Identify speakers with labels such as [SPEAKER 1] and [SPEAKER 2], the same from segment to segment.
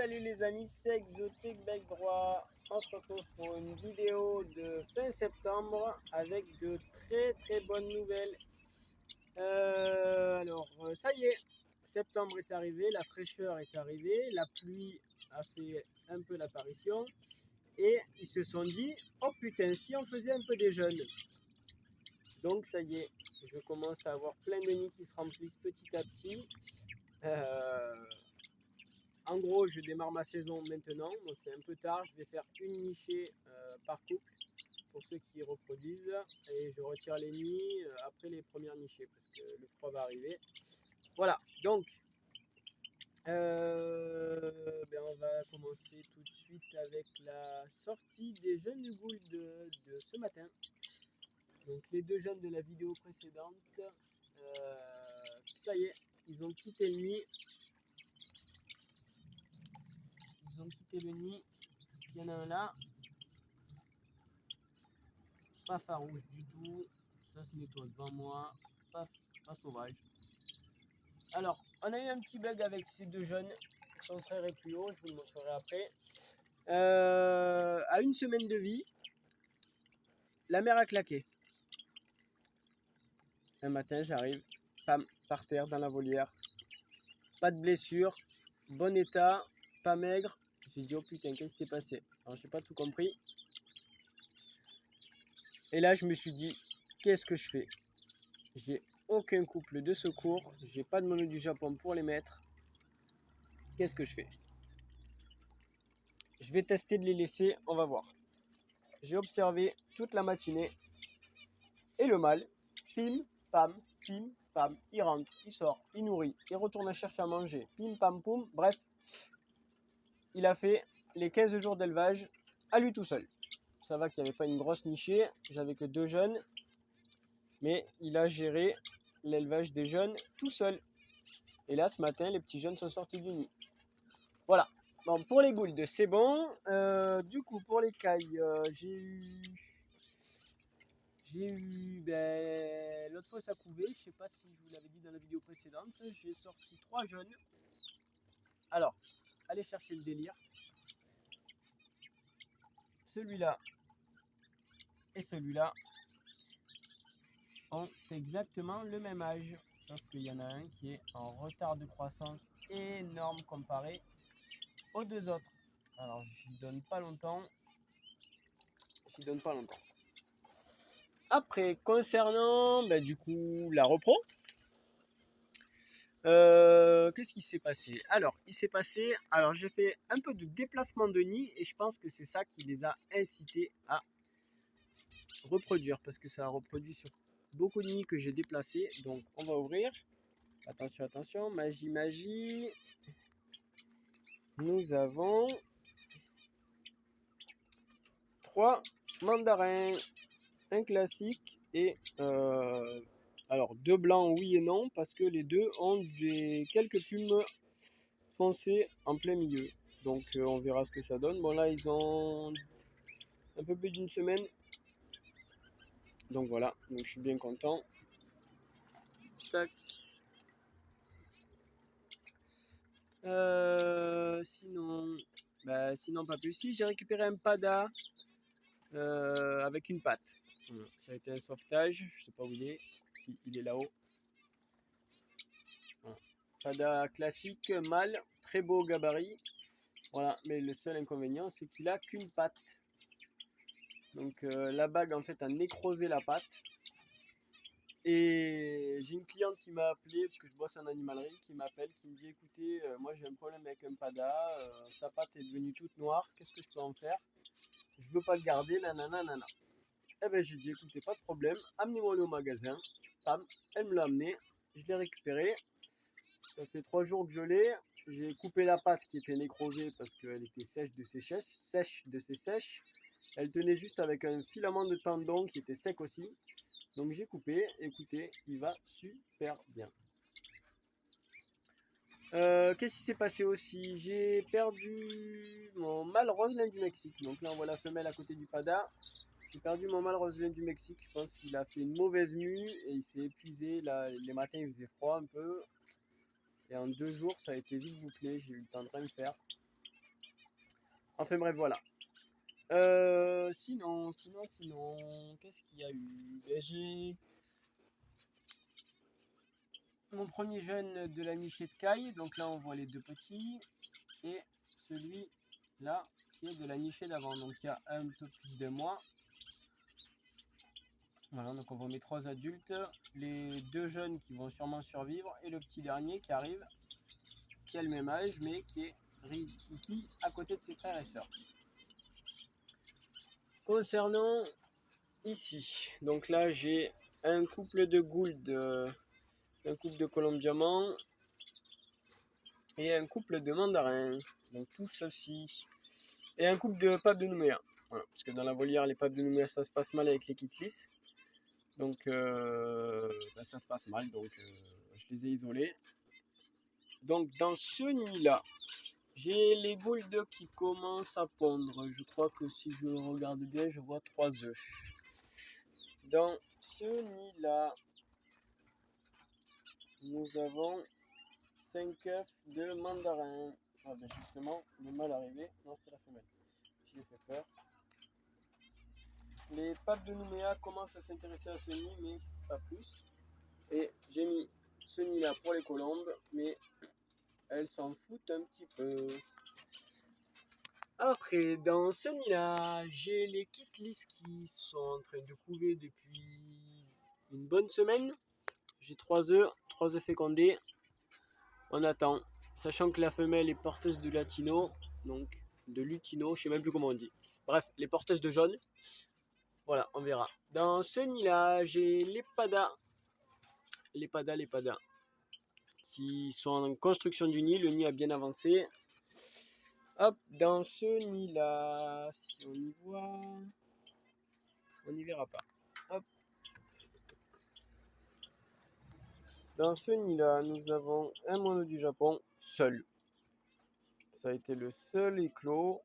[SPEAKER 1] Salut les amis, c'est Exotique Bec Droit. On se retrouve pour une vidéo de fin septembre avec de très bonnes nouvelles. Ça y est, septembre est arrivé, la fraîcheur est arrivée, la pluie a fait un peu l'apparition et ils se sont dit, oh putain, si on faisait un peu des jeunes. Donc ça y est, je commence à avoir plein de nids qui se remplissent petit à petit. En gros, je démarre ma saison maintenant, donc c'est un peu tard, je vais faire une nichée par couple pour ceux qui reproduisent et je retire les nids après les premières nichées parce que le froid va arriver. Voilà, donc on va commencer tout de suite avec la sortie des jeunes goules de ce matin. Donc les deux jeunes de la vidéo précédente, ça y est, ils ont quitté le nid. Ils ont quitté le nid. Il y en a un là. Pas farouche du tout. Ça se nettoie devant moi. Pas sauvage. Alors, on a eu un petit bug avec ces deux jeunes. Son frère est plus haut. Je vous le montrerai après. À une semaine de vie, la mère a claqué. Un matin, j'arrive. Pam, par terre dans la volière. Pas de blessure. Bon état. Pas maigre. J'ai dit, oh putain, qu'est-ce qui s'est passé? Alors, j'ai pas tout compris. Et là, je me suis dit, qu'est-ce que je fais? J'ai aucun couple de secours. J'ai pas de mono du Japon pour les mettre. Qu'est-ce que je fais? Je vais tester de les laisser, on va voir. J'ai observé toute la matinée. Et le mâle, pim, pam, il rentre, il sort, il nourrit, il retourne chercher à manger, pim, pam, poum, bref. Il a fait les 15 jours d'élevage à lui tout seul. Ça va qu'il n'y avait pas une grosse nichée, j'avais que 2 jeunes. Mais il a géré l'élevage des jeunes tout seul. Et là, ce matin, les petits jeunes sont sortis du nid. Voilà. Bon, pour les gouldes, c'est bon. Du coup, pour les cailles, j'ai eu, l'autre fois ça couvait, je sais pas si je vous l'avais dit dans la vidéo précédente, j'ai sorti 3 jeunes. Alors, allez chercher le délire. Celui-là et celui-là ont exactement le même âge, sauf qu'il y en a un qui est en retard de croissance énorme comparé aux deux autres. Alors, j'y donne pas longtemps. Après, concernant du coup la repro, qu'est-ce qui s'est passé? Alors, j'ai fait un peu de déplacement de nid et je pense que c'est ça qui les a incités à reproduire parce que ça a reproduit sur beaucoup de nids que j'ai déplacés. Donc, on va ouvrir. Attention, magie. Nous avons 3 mandarins, un classique et alors 2 blancs oui et non parce que les deux ont quelques plumes foncées en plein milieu. Donc on verra ce que ça donne. Bon là ils ont un peu plus d'une semaine. Donc voilà, donc je suis bien content. Tac. Sinon pas plus. Si j'ai récupéré un pada avec une patte. Voilà. Ça a été un sauvetage. Je sais pas où il est. Si, il est là-haut. Voilà. Pada classique, mâle, très beau gabarit. Voilà, mais le seul inconvénient c'est qu'il a qu'une patte. Donc la bague en fait a nécrosé la patte. Et j'ai une cliente qui m'a appelé, parce que je bosse en animalerie, qui m'appelle, qui me dit écoutez, moi j'ai un problème avec un pada, sa patte est devenue toute noire, qu'est-ce que je peux en faire? Je veux pas le garder, nanana. Eh ben j'ai dit écoutez, pas de problème, amenez-moi au magasin. Pam, elle me l'a amené, je l'ai récupéré. Ça fait 3 jours que je l'ai. J'ai coupé la patte qui était nécrosée parce qu'elle était sèche de ses sèches. Elle tenait juste avec un filament de tendon qui était sec aussi. Donc j'ai coupé, écoutez, il va super bien. Qu'est-ce qui s'est passé aussi? J'ai perdu mon mâle roselin du Mexique. Donc là on voit la femelle à côté du pada. J'ai perdu mon mâle roselin du Mexique. Je pense qu'il a fait une mauvaise mue et il s'est épuisé. Là, les matins il faisait froid un peu. Et en 2 jours ça a été vite bouclé. J'ai eu le temps de rien faire. Enfin bref, voilà. Sinon, qu'est-ce qu'il y a eu? Ben, j'ai mon premier jeune de la nichée de caille, donc là on voit les deux petits, et celui-là qui est de la nichée d'avant, donc il y a un peu plus de mois. Voilà, donc on voit mes 3 adultes, les 2 jeunes qui vont sûrement survivre, et le petit dernier qui arrive, qui a le même âge, mais qui est Rikiki à côté de ses frères et sœurs. Concernant ici, donc là j'ai un couple de gould, un couple de colombe diamant et un couple de mandarins, donc tout ceci, et un couple de papes de Nouméa. Voilà, parce que dans la volière, les papes de Nouméa, ça se passe mal avec les kitlis, donc ça se passe mal, donc je les ai isolés. Donc dans ce nid-là, j'ai les gouldes qui commencent à pondre. Je crois que si je regarde bien, je vois 3 œufs. Dans ce nid-là, nous avons 5 œufs de mandarin. Ah ben justement, le mâle arrivé. Non, c'était la femelle. J'y ai fait peur. Les papes de Nouméa commencent à s'intéresser à ce nid, mais pas plus. Et j'ai mis ce nid-là pour les colombes, mais elles s'en foutent un petit peu. Après, dans ce nid-là, j'ai les kitlis qui sont en train de couver depuis une bonne semaine. J'ai 3 œufs fécondés. On attend, sachant que la femelle est porteuse de latino, donc de lutino, je sais même plus comment on dit. Bref, les porteuses de jaune. Voilà, on verra. Dans ce nid-là, j'ai les padas, qui sont en construction du nid. Le nid a bien avancé. Hop, dans ce nid-là, si on y voit, on n'y verra pas. Hop. Dans ce nid-là, nous avons un moineau du Japon, seul. Ça a été le seul éclos.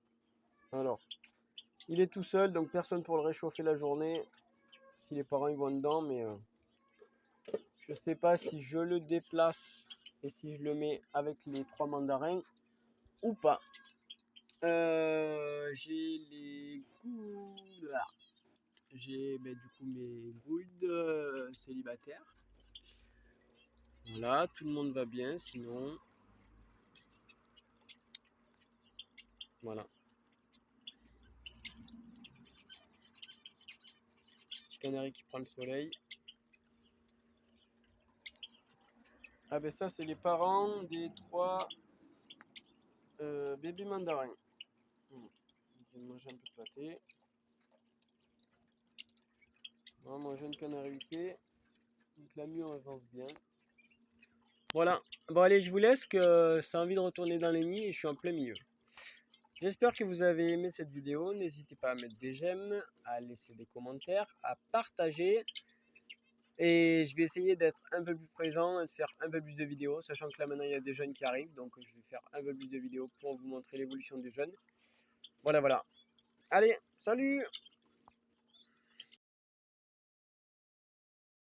[SPEAKER 1] Alors, il est tout seul, donc personne pour le réchauffer la journée. Si les parents ils vont dedans, mais je sais pas si je le déplace et si je le mets avec les 3 mandarins ou pas. J'ai les goulds. J'ai du coup mes goulds célibataires. Voilà, tout le monde va bien, sinon. Voilà. Petit canari qui prend le soleil. Ah ben ça c'est les parents des 3 bébés mandarins. Ils viennent manger un peu de pâté. Voilà, mon jeune canari huppé. Donc la mue avance bien. Voilà. Bon allez, je vous laisse que ça a envie de retourner dans les nids et je suis en plein milieu. J'espère que vous avez aimé cette vidéo. N'hésitez pas à mettre des j'aime, à laisser des commentaires, à partager. Et je vais essayer d'être un peu plus présent et de faire un peu plus de vidéos, sachant que là maintenant il y a des jeunes qui arrivent, donc je vais faire un peu plus de vidéos pour vous montrer l'évolution des jeunes. Voilà. Allez, salut!